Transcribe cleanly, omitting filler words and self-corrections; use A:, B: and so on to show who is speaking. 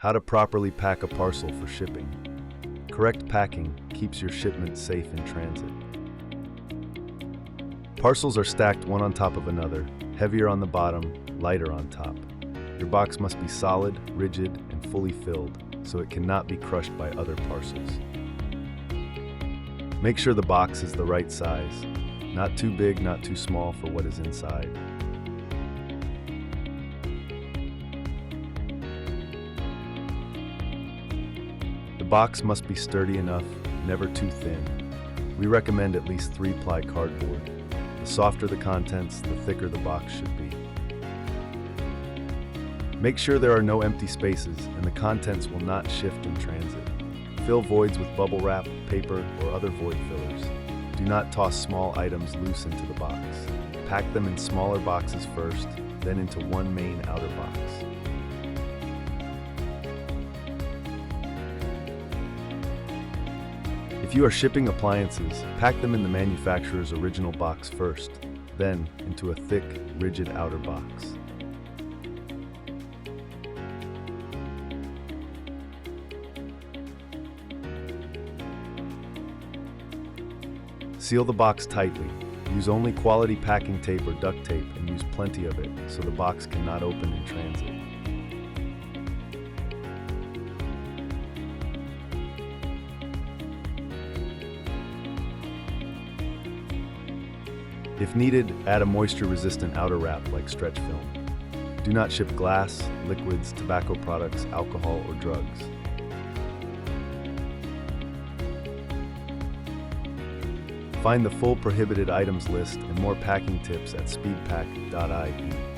A: How to properly pack a parcel for shipping. Correct packing keeps your shipment safe in transit. Parcels are stacked one on top of another, heavier on the bottom, lighter on top. Your box must be solid, rigid, and fully filled, so it cannot be crushed by other parcels. Make sure the box is the right size, not too big, not too small for what is inside. The box must be sturdy enough, never too thin. We recommend at least 3-ply cardboard. The softer the contents, the thicker the box should be. Make sure there are no empty spaces and the contents will not shift in transit. Fill voids with bubble wrap, paper, or other void fillers. Do not toss small items loose into the box. Pack them in smaller boxes first, then into one main outer box. If you are shipping appliances, pack them in the manufacturer's original box first, then into a thick, rigid outer box. Seal the box tightly. Use only quality packing tape or duct tape and use plenty of it so the box cannot open in transit. If needed, add a moisture-resistant outer wrap like stretch film. Do not ship glass, liquids, tobacco products, alcohol, or drugs. Find the full prohibited items list and more packing tips at speedpack.ie.